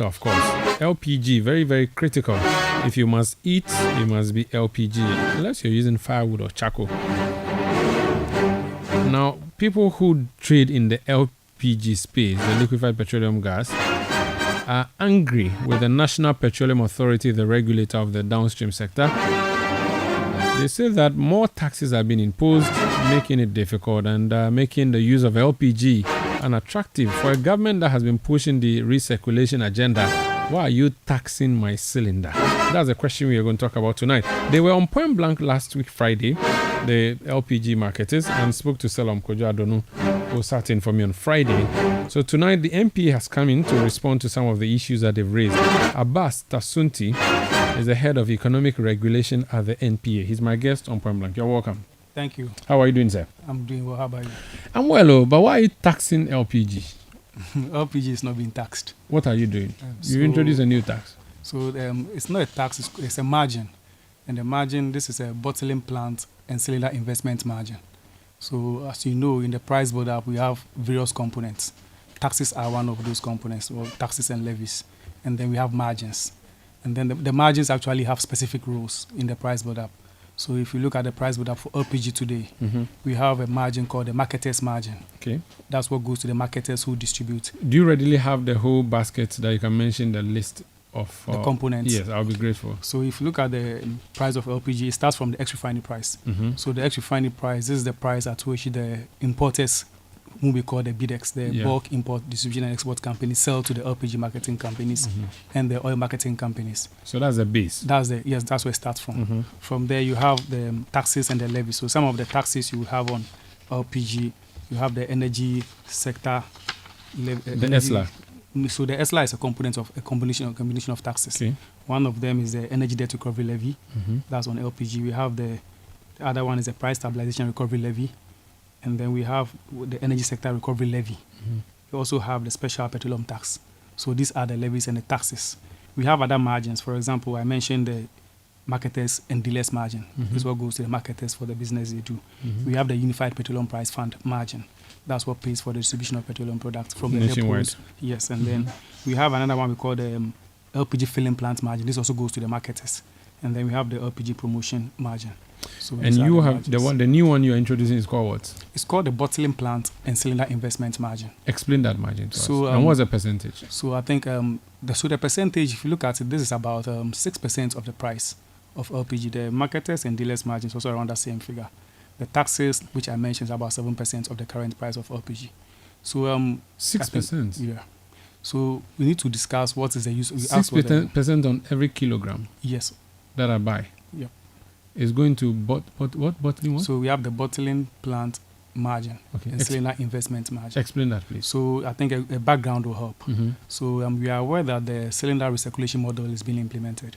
Of course, LPG, very, very critical. If you must eat, it must be LPG, unless you're using firewood or charcoal. Now, people who trade in the LPG space, the liquefied petroleum gas, are angry with the National Petroleum Authority, the regulator of the downstream sector. They say that more taxes have been imposed, making it difficult and making the use of LPG unattractive. For a government that has been pushing the recirculation agenda, why are you taxing my cylinder? That's the question we are going to talk about tonight. They were on point blank last week, Friday, the LPG marketers, and spoke to Selam Kojo Adonu, who sat in for me on Friday. So tonight, the MP has come in to respond to some of the issues that they've raised. Abass Tasunti is the head of economic regulation at the NPA. He's my guest on point blank. You're welcome. Thank you. How are you doing, sir? I'm doing well. How about you? I'm well, but why are you taxing LPG? LPG is not being taxed. What are you doing? You introduced a new tax. So it's not a tax, it's a margin. And the margin, this is a bottling plant and cylinder investment margin. So as you know, in the price board app, we have various components. Taxes are one of those components, or taxes and levies. And then we have margins. And then the margins actually have specific rules in the price board app. So if you look at the price board for LPG today, we have a margin called the marketer's margin. Okay. That's what goes to the marketers who distribute. Do you readily have the whole basket that you can mention the list of the components? Yes, I'll be grateful. So if you look at the price of LPG, it starts from the ex-refining price. So the ex-refining price, this is the price at which the importers, who we call the BDEX, the bulk import distribution and export companies, sell to the LPG marketing companies and the oil marketing companies. So that's the base. That's where it starts from. From there, you have the taxes and the levies. So some of the taxes you have on LPG, you have the energy sector. The ESLA. So the ESLA is a component of a combination of taxes. Okay. One of them is the energy debt recovery levy. That's on LPG. We have the other one is the price stabilization recovery levy. And then we have the energy sector recovery levy. We also have the special petroleum tax. So these are the levies and the taxes. We have other margins. For example, I mentioned the marketers and dealers margin. This is what goes to the marketers for the business they do. We have the Unified Petroleum Price Fund margin. That's what pays for the distribution of petroleum products from the depots. Yes, and then we have another one we call the LPG filling plant margin. This also goes to the marketers. And then we have the LPG promotion margin. So and you have the new one you're introducing is called what? It's called the bottling plant and cylinder investment margin. Explain that margin to us. And what's the percentage? So I think the percentage, if you look at it, this is about 6% of the price of LPG. The marketers and dealers margin is also around the same figure. The taxes, which I mentioned, is about 7% of the current price of LPG. So 6%. Yeah. So we need to discuss what is the use. 6% on every kilogram. Yes. That I buy. Yeah. Is going to what bottling one? So we have the bottling plant margin and cylinder investment margin. Explain that, please. So I think a background will help. So we are aware that the cylinder recirculation model is being implemented.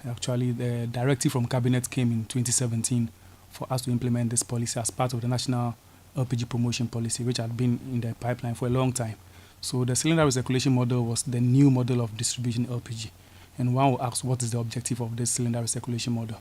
Actually, the directive from Cabinet came in 2017 for us to implement this policy as part of the National LPG Promotion Policy, which had been in the pipeline for a long time. So the cylinder recirculation model was the new model of distributing LPG. And one will ask, what is the objective of this cylinder recirculation model?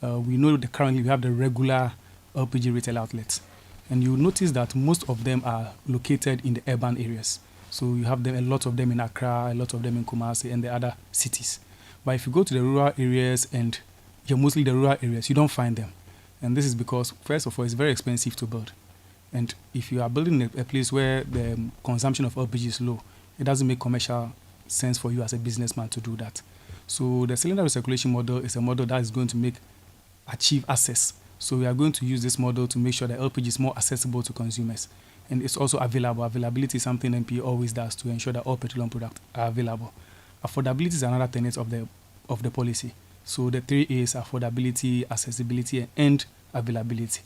We know that currently we have the regular LPG retail outlets. And you notice that most of them are located in the urban areas. So you have a lot of them in Accra, a lot of them in Kumasi and the other cities. But if you go to the rural areas and you're mostly the rural areas, you don't find them. And this is because, first of all, it's very expensive to build. And if you are building a place where the consumption of LPG is low, it doesn't make commercial sense for you as a businessman to do that. So the cylinder recirculation model is a model that is going to achieve access. So we are going to use this model to make sure that LPG is more accessible to consumers. And it's also available. Availability is something NPA always does to ensure that all petroleum products are available. Affordability is another tenet of the policy. So the 3 A's: affordability, accessibility, and availability.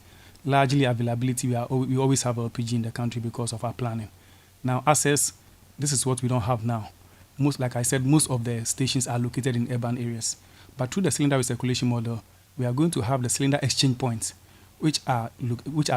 Largely availability, we always have LPG in the country because of our planning. Now access, this is what we don't have now. Like I said, most of the stations are located in urban areas. But through the cylinder recirculation model, we are going to have the cylinder exchange points, which are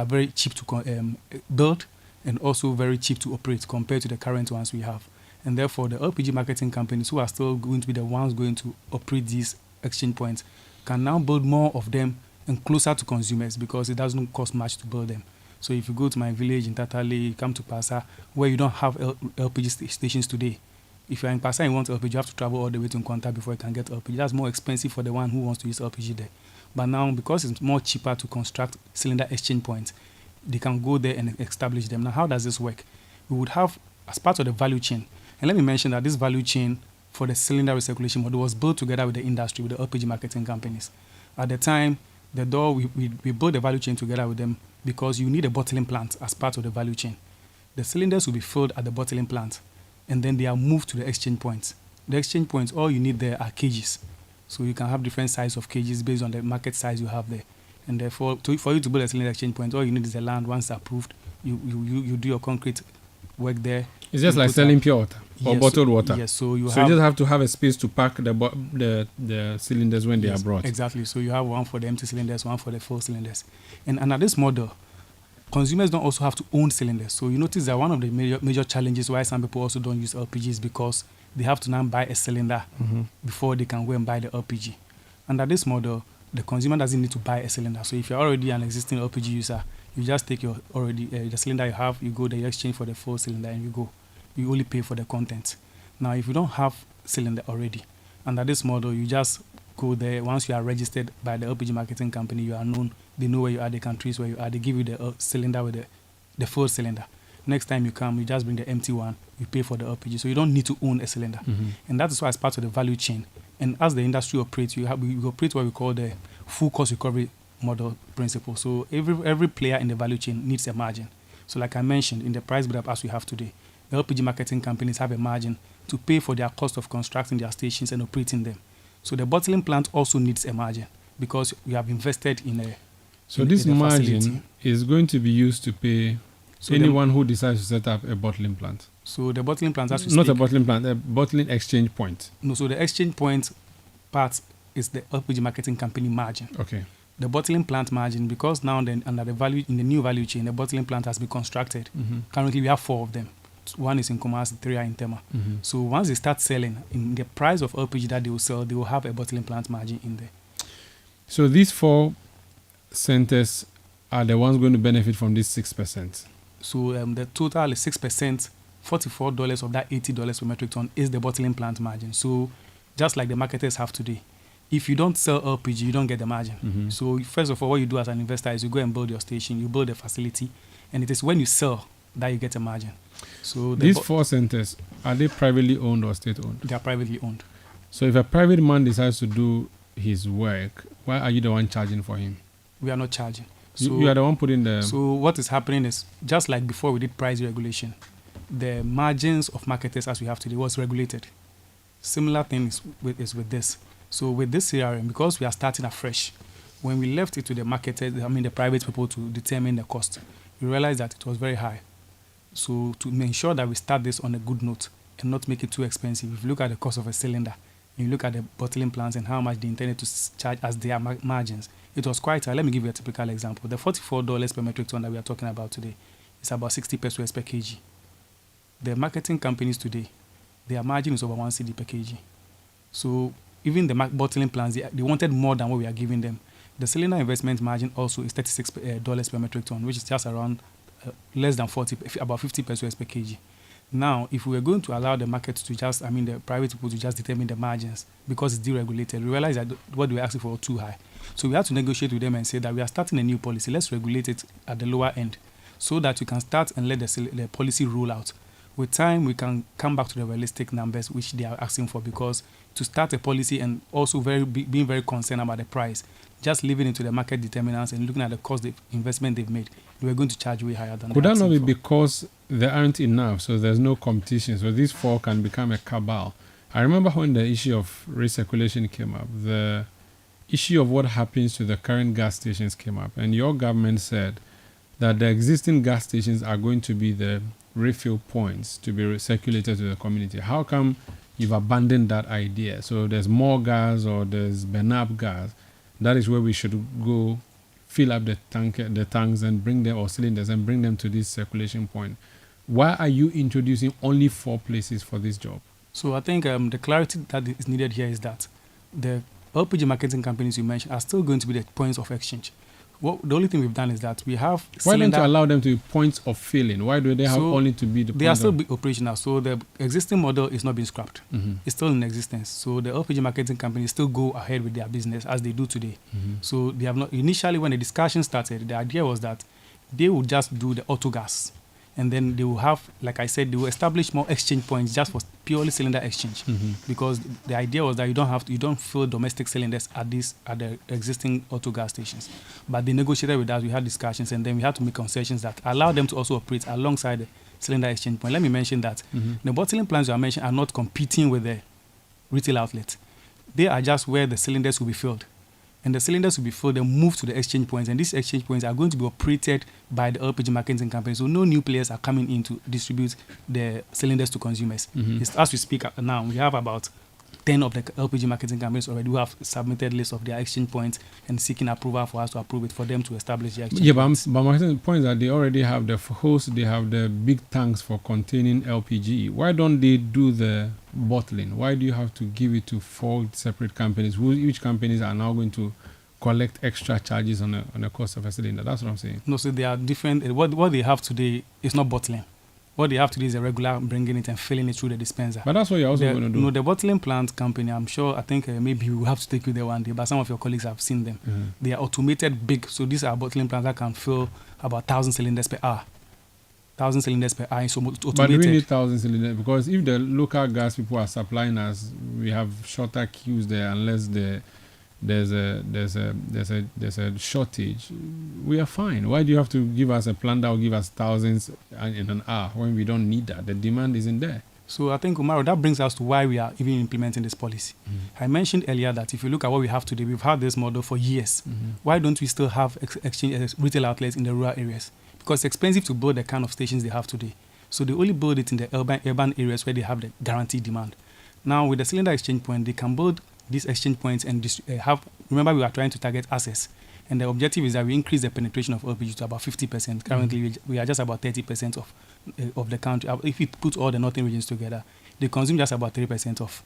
very cheap to build and also very cheap to operate compared to the current ones we have. And therefore, the LPG marketing companies who are still going to be the ones going to operate these exchange points can now build more of them and closer to consumers because it doesn't cost much to build them. So if you go to my village in Tatale, you come to Pasa, where you don't have LPG stations today, If you're in Pasay and you want LPG, you have to travel all the way to Nkwanta before you can get LPG. That's more expensive for the one who wants to use LPG there. But now, because it's more cheaper to construct cylinder exchange points, they can go there and establish them. Now, how does this work? We would have, as part of the value chain, and let me mention that this value chain for the cylinder recirculation model was built together with the industry, with the LPG marketing companies. At the time, we built the value chain together with them because you need a bottling plant as part of the value chain. The cylinders will be filled at the bottling plant, and then they are moved to the exchange points. The exchange points, all you need there are cages. So you can have different sizes of cages based on the market size you have there. And therefore, for you to build a cylinder exchange point, all you need is the land. Once approved, you do your concrete work there. It's just like selling pure water or bottled water. Yes, so you just have to have a space to pack the cylinders when they are brought. Exactly. So you have one for the empty cylinders, one for the full cylinders. And under this model, consumers don't also have to own cylinders. So you notice that one of the major challenges why some people also don't use LPG is because they have to now buy a cylinder before they can go and buy the LPG. Under this model, the consumer doesn't need to buy a cylinder. So if you're already an existing LPG user, you just take your the cylinder you have, you go there, you exchange for the full cylinder, and you go. You only pay for the content. Now, if you don't have cylinder already, under this model, you just go there. Once you are registered by the LPG marketing company, you are known. They know where you are, the countries where you are. They give you the cylinder with the full cylinder. Next time you come, you just bring the empty one. You pay for the LPG, so you don't need to own a cylinder. And that is why, as part of the value chain, and as the industry operates, we operate what we call the full cost recovery model principle. So every player in the value chain needs a margin. So like I mentioned, in the price build-up as we have today, the LPG marketing companies have a margin to pay for their cost of constructing their stations and operating them. So the bottling plant also needs a margin because we have invested in a. So this margin is going to be used to pay anyone who decides to set up a bottling plant. So the bottling plant, not a bottling plant, a bottling exchange point. No, so the exchange point part is the LPG marketing company margin. Okay. The bottling plant margin, because now then under the value in the new value chain, the bottling plant has been constructed. Currently, we have 4 of them. One is in Kumasi, 3 are in Tema. So once they start selling, in the price of LPG that they will sell, they will have a bottling plant margin in there. So these 4 centers are the ones going to benefit from this 6%. So the total is 6%. $44 of that $80 per metric ton is the bottling plant margin. So just like the marketers have today, if you don't sell LPG, you don't get the margin. So first of all, what you do as an investor is you go and build your station, you build a facility, and it is when you sell that you get a margin. So these 4 centers, are they privately owned or state owned? They are privately owned. So if a private man decides to do his work, why are you the one charging for him? We are not charging. So you are the one putting the... So what is happening is, just like before we did price regulation, the margins of marketers as we have today was regulated. Similar thing is with this. So with this CRM, because we are starting afresh, when we left it to the marketers, the private people to determine the cost, we realized that it was very high. So to ensure that we start this on a good note and not make it too expensive, if you look at the cost of a cylinder, and you look at the bottling plants and how much they intended to charge as their margins, it was quite high. Let me give you a typical example. The $44 per metric ton that we are talking about today is about 60 pesos per kg. The marketing companies today, their margin is over 1 cedi per kg. So even the bottling plants, they wanted more than what we are giving them. The cylinder investment margin also is $36 per metric ton, which is just around less than 40, about 50 pesos per kg. Now, if we were going to allow the market to just, the private people to just determine the margins because it's deregulated, we realized that what we were asking for was too high. So we had to negotiate with them and say that we are starting a new policy. Let's regulate it at the lower end so that we can start and let the policy roll out. With time, we can come back to the realistic numbers which they are asking for, because to start a policy and also being very concerned about the price, just leaving it to the market determinants and looking at the cost of investment they've made, we are going to charge way higher than that. Could that not be because there aren't enough, so there's no competition, so these 4 can become a cabal? I remember when the issue of recirculation came up, the issue of what happens to the current gas stations came up, and your government said that the existing gas stations are going to be the refill points to be recirculated to the community. How come you've abandoned that idea? So there's more gas or there's Benab gas. That is where we should go fill up the tanks and bring them, or cylinders, and bring them to this circulation point. Why are you introducing only 4 places for this job? So I think the clarity that is needed here is that the LPG marketing companies you mentioned are still going to be the points of exchange. The only thing we've done is that we have Why don't you allow them to be points of filling? Why do they have only to be the They are still operational, so the existing model is not being scrapped. It's still in existence. So the LPG marketing companies still go ahead with their business as they do today. So they have not, initially when the discussion started, the idea was that they would just do the auto gas. And then they will have, like I said, they will establish more exchange points just for purely cylinder exchange. Because the idea was that you don't fill domestic cylinders at the existing auto gas stations. But they negotiated with us, we had discussions, and then we had to make concessions that allow them to also operate alongside the cylinder exchange point. Let me mention that the bottling plants you are mentioning are not competing with the retail outlets. They are just where the cylinders will be filled. And the cylinders will be filled and moved to the exchange points. And these exchange points are going to be operated by the LPG marketing company. So no new players are coming in to distribute the cylinders to consumers. As we speak now, we have about 10 of the LPG marketing companies already who have submitted lists of their exchange points and seeking approval for us to approve it for them to establish the exchange points. But my point is that they already have the host, they have the big tanks for containing LPG. Why don't they do the bottling? Why do you have to give it to 4 separate companies? Which companies are now going to collect extra charges on the cost of a cylinder? That's what I'm saying. No, so they are different. What they have today is not bottling. What they have to do is a regular bringing it and filling it through the dispenser. But that's what you're also going to do. No, the bottling plant company, I think maybe we'll have to take you there one day, but some of your colleagues have seen them. They are automated big. So these are bottling plants that can fill about 1,000 cylinders per hour. 1,000 cylinders per hour. So automated. But do we need 1,000 cylinders? Because if the local gas people are supplying us, we have shorter queues there unless there's a shortage. We are fine. Why do you have to give us a plan that will give us thousands in an hour when we don't need that? The demand isn't there. So I think, Umaro, that brings us to why we are even implementing this policy. I mentioned earlier that if you look at what we have today, we've had this model for years. Why don't we still have exchange retail outlets in the rural areas? Because it's expensive to build the kind of stations they have today. So they only build it in the urban areas where they have the guaranteed demand. Now with the cylinder exchange point, they can build these exchange points and remember we are trying to target access, and the objective is that we increase the penetration of LPG to about 50%. Currently we are just about 30% of the country. If we put all the northern regions together, they consume just about 3% of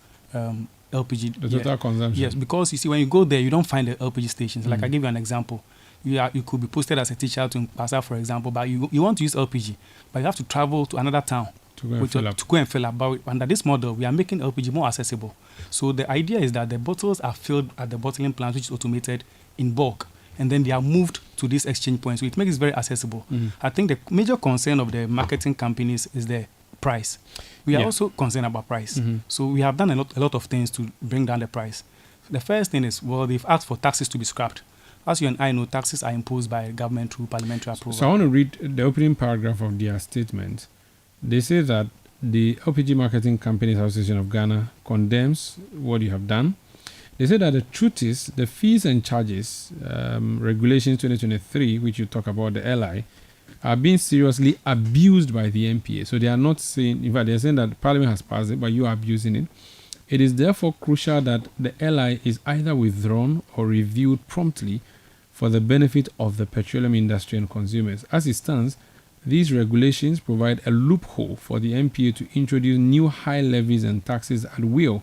LPG. The total consumption. Yes, because you see when you go there you don't find the LPG stations. Like I give you an example. You could be posted as a teacher to Abass, for example, but you want to use LPG, but you have to travel to another town to go and fill up. But under this model, we are making LPG more accessible. So the idea is that the bottles are filled at the bottling plant, which is automated in bulk, and then they are moved to these exchange points. So it makes it very accessible. I think the major concern of the marketing companies is the price. We are also concerned about price. So we have done a lot of things to bring down the price. The first thing is, they've asked for taxes to be scrapped. As you and I know, taxes are imposed by government through parliamentary approval. So I want to read the opening paragraph of their statement. They say that the LPG Marketing Companies Association of Ghana condemns what you have done. They say that the truth is the fees and charges, regulations 2023, which you talk about, the LI, are being seriously abused by the MPA. So they are not saying, in fact, they are saying that Parliament has passed it, but you are abusing it. It is therefore crucial that the LI is either withdrawn or reviewed promptly for the benefit of the petroleum industry and consumers. As it stands, these regulations provide a loophole for the MPA to introduce new high levies and taxes at will,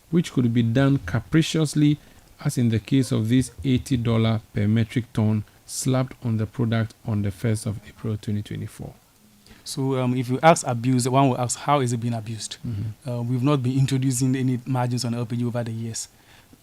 which could be done capriciously, as in the case of this $80 per metric ton slapped on the product on the 1st of April 2024. So if you ask abuse, one will ask, how is it being abused? We've not been introducing any margins on LPG over the years.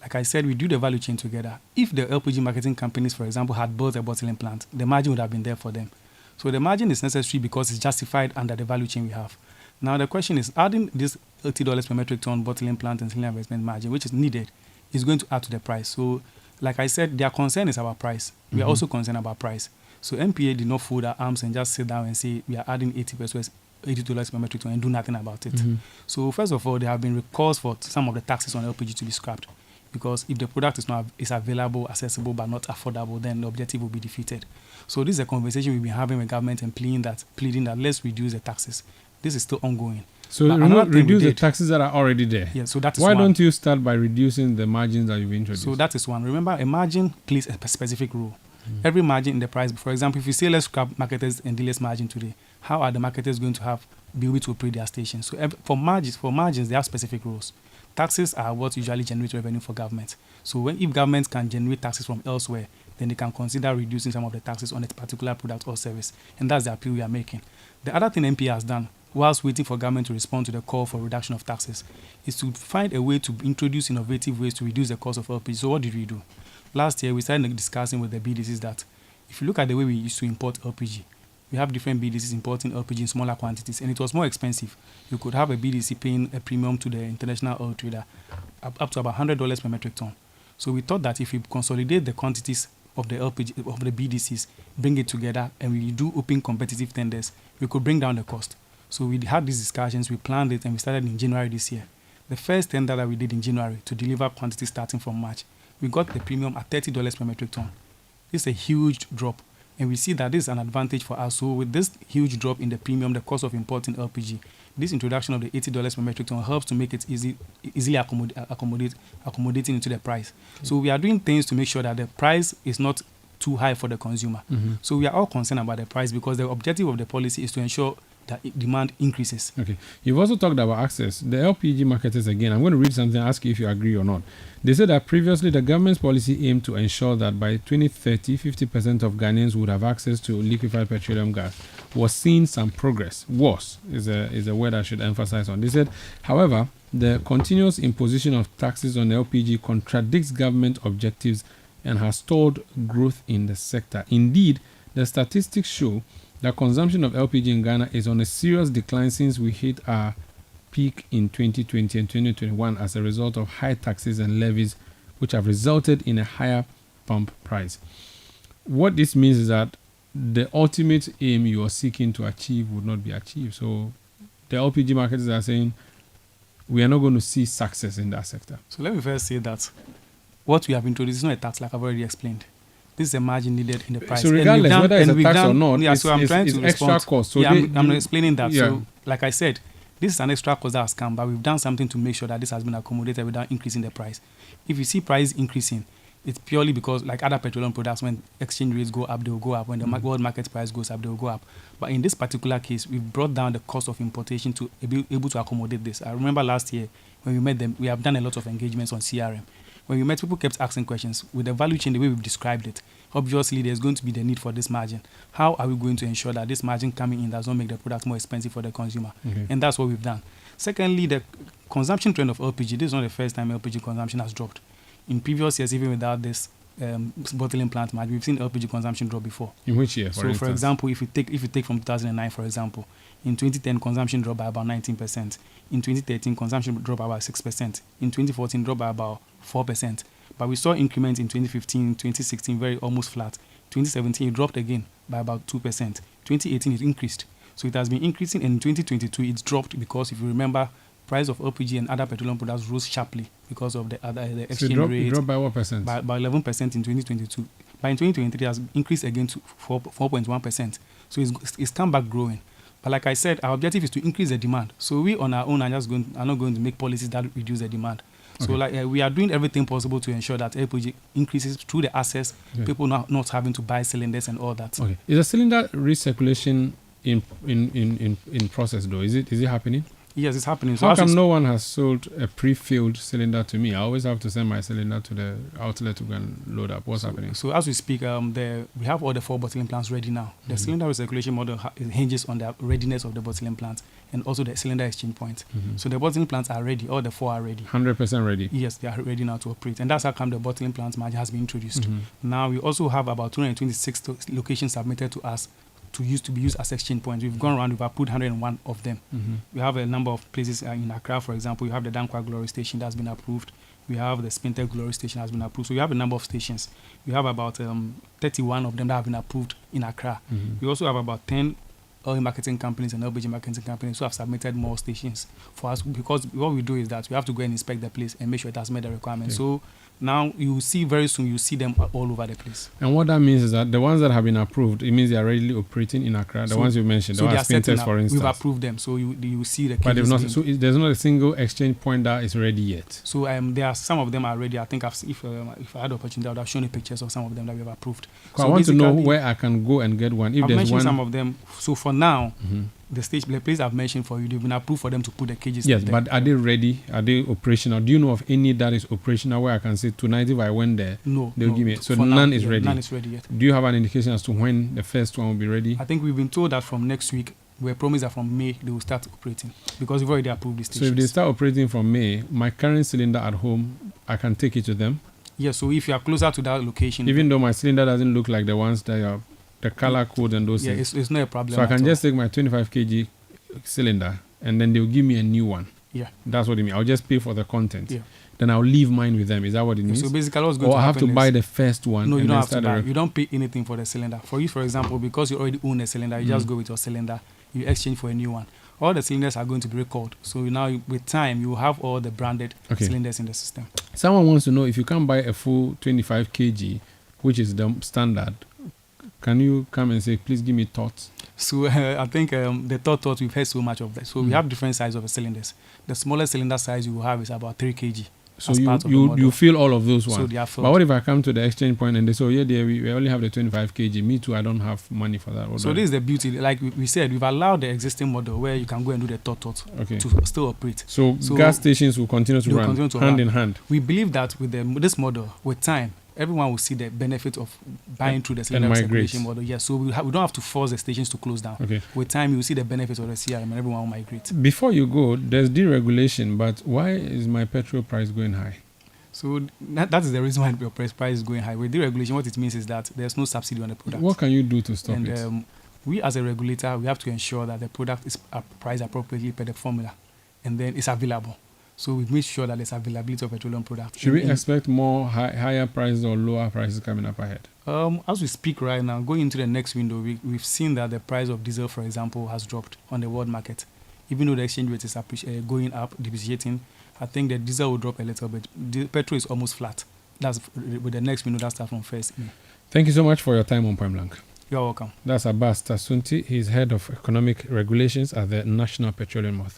Like I said, we do the value chain together. If the LPG marketing companies, for example, had built a bottling plant, the margin would have been there for them. So the margin is necessary because it's justified under the value chain we have. Now the question is, adding this $80 per metric ton bottling plant and cylinder investment margin, which is needed, is going to add to the price. So like I said, their concern is about price. We are also concerned about price. So MPA did not fold their arms and just sit down and say, we are adding $80 per metric ton and do nothing about it. So first of all, there have been calls for some of the taxes on LPG to be scrapped. Because if the product is available, accessible, but not affordable, then the objective will be defeated. So this is a conversation we've been having with government and pleading that let's reduce the taxes. This is still ongoing. So reduce the taxes that are already there. Yeah, so that is Why don't you start by reducing the margins that you've introduced? So that is one. Remember, a margin plays a specific role. Every margin in the price, for example, if you say let's scrap marketers and dealers margin today, how are the marketers going to be able to operate their stations? So for margins, they have specific rules. Taxes are what usually generate revenue for government. So if government can generate taxes from elsewhere, then they can consider reducing some of the taxes on a particular product or service. And that's the appeal we are making. The other thing NPA has done, whilst waiting for government to respond to the call for reduction of taxes, is to find a way to introduce innovative ways to reduce the cost of LPG. So what did we do? Last year, we started discussing with the BDCs that if you look at the way we used to import LPG, we have different BDCs importing LPG in smaller quantities, and it was more expensive. You could have a BDC paying a premium to the international oil trader up to about $100 per metric ton. So we thought that if we consolidate the quantities of the LPG, of the BDCs, bring it together, and we do open competitive tenders, we could bring down the cost. So we had these discussions, we planned it, and we started in January this year. The first tender that we did in January to deliver quantities starting from March, we got the premium at $30 per metric ton. This is a huge drop, and we see that this is an advantage for us. So with this huge drop in the premium, the cost of importing LPG, this introduction of the $80 per metric ton helps to make it easily accommodating into the price. Okay. So we are doing things to make sure that the price is not too high for the consumer. So we are all concerned about the price because the objective of the policy is to ensure that demand increases. Okay. You've also talked about access. The LPG marketers, again, I'm going to read something and ask you if you agree or not. They said that previously the government's policy aimed to ensure that by 2030, 50% of Ghanaians would have access to liquefied petroleum gas. Was seeing some progress. Was is a word I should emphasize on. They said, however, the continuous imposition of taxes on LPG contradicts government objectives and has stalled growth in the sector. Indeed, the statistics show that consumption of LPG in Ghana is on a serious decline since we hit our peak in 2020 and 2021 as a result of high taxes and levies, which have resulted in a higher pump price. What this means is that the ultimate aim you are seeking to achieve would not be achieved. So the LPG marketers are saying we are not going to see success in that sector. So let me first say that what we have introduced is not a tax, like I've already explained. This is a margin needed in the price. So regardless whether it's a tax or not, yeah, so I'm trying to extra respond. Cost. So yeah, I'm explaining that. Yeah. So like I said, this is an extra cost that has come, but we've done something to make sure that this has been accommodated without increasing the price. If you see price increasing, it's purely because, like other petroleum products, when exchange rates go up, they will go up. When the world market price goes up, they will go up. But in this particular case, we've brought down the cost of importation to be able to accommodate this. I remember last year when we met them, we have done a lot of engagements on CRM. When we met, people kept asking questions. With the value chain, the way we've described it, obviously there's going to be the need for this margin. How are we going to ensure that this margin coming in does not make the product more expensive for the consumer? And that's what we've done. Secondly, the consumption trend of LPG, this is not the first time LPG consumption has dropped. In previous years, even without this bottling plant margin, we've seen LPG consumption drop before. In which year, for instance? For example, if you take from 2009, for example, in 2010, consumption dropped by about 19%. In 2013, consumption dropped by about 6%. In 2014, dropped by about 4%. But we saw increments in 2015, 2016, very almost flat. 2017, it dropped again by about 2%. 2018, it increased. So it has been increasing, and in 2022, it's dropped because, if you remember, price of LPG and other petroleum products rose sharply because of the exchange rate. It dropped by what percent? By 11% in 2022. But in 2023, it has increased again to 4.1%. So it's come back growing. But like I said, our objective is to increase the demand. So we on our own are not going to make policies that reduce the demand. So we are doing everything possible to ensure that LPG increases through the access, people not having to buy cylinders and all that. Okay. Is a cylinder recirculation in process though? Is it happening? Yes, it's happening. How come no one has sold a pre-filled cylinder to me? I always have to send my cylinder to the outlet to go and load up. What's happening? So as we speak, we have all the 4 bottling plants ready now. The cylinder recirculation model hinges on the readiness of the bottling plant and also the cylinder exchange point. So the bottling plants are ready. All the 4 are ready. 100% ready? Yes, they are ready now to operate. And that's how come the bottling plant margin has been introduced. Now we also have about 226 locations submitted to us to be used as exchange points. We've gone around, we've approved 101 of them. We have a number of places in Accra, for example. You have the Dankwa Glory Station that's been approved. We have the Spinter Glory Station has been approved. So we have a number of stations. We have about 31 of them that have been approved in Accra. We also have about 10 oil marketing companies and LPG marketing companies who have submitted more stations for us, because what we do is that we have to go and inspect the place and make sure it has met the requirements. So now you will see very soon, you see them all over the place. And what that means is that the ones that have been approved, it means they are readily operating in Accra. The ones you mentioned, the ones Spinters, for instance. We've approved them, so you see the cases. But they've not. So there's not a single exchange point that is ready yet. So there are some of them are ready. I think if I had the opportunity, I would have shown you pictures of some of them that we have approved. So I want to know where I can go and get one. If I've there's mentioned one, some of them so far. for now, the place I've mentioned for you, they've been approved for them to put the cages. Yes, there. but are they ready? Are they operational? Do you know of any that is operational where I can say tonight if I went there, they'll give me it? So none is ready. None is ready yet. Do you have an indication as to when the first one will be ready? I think we've been told that from next week, we're promised that from May they will start operating because we've already approved the stations. So if they start operating from May, my current cylinder at home, I can take it to them? Yes, so if you are closer to that location... Even though my cylinder doesn't look like the ones that are the color code and those things? It's not a problem. So I can just take my 25 kg cylinder and then they'll give me a new one? Yeah. That's what it means. I'll just pay for the content. Yeah. Then I'll leave mine with them. Is that what it means? So basically what's going to happen, or I have to buy the first one? No, you don't have to buy. You don't pay anything for the cylinder. For you, for example, because you already own a cylinder, you just go with your cylinder, you exchange for a new one. All the cylinders are going to be recalled. So now, with time, you will have all the branded cylinders in the system. Someone wants to know if you can't buy a full 25 kg, which is the standard, can you come and say, please give me thoughts? So I think the thought we've heard so much of that. So we have different sizes of cylinders. The smallest cylinder size you will have is about 3 kg. So you feel all of those ones. So they are filled. But what if I come to the exchange point and they say, oh, yeah, we only have the 25 kg. Me too, I don't have money for that. So this is the beauty. Like we said, we've allowed the existing model where you can go and do the thought to still operate. So gas stations will continue to run hand in hand. We believe that with this model, with time, everyone will see the benefit of buying through the cylinder recirculation model. Yes, so we don't have to force the stations to close down. With time, you will see the benefits of the CRM and everyone will migrate. Before you go, there's deregulation, but why is my petrol price going high? So that is the reason why your price is going high. With deregulation, what it means is that there's no subsidy on the product. What can you do to stop it? We as a regulator, we have to ensure that the product is priced appropriately per the formula, and then it's available. So we make sure that there's availability of petroleum products. Should we expect more higher prices or lower prices coming up ahead? As we speak right now, going into the next window, we've seen that the price of diesel, for example, has dropped on the world market. Even though the exchange rate is going up, depreciating, I think the diesel will drop a little bit. The petrol is almost flat. That's with the next window that starts from 1st May. Thank you so much for your time on Point Blank. You're welcome. That's Abass Tasunti. He's head of economic regulations at the National Petroleum Authority.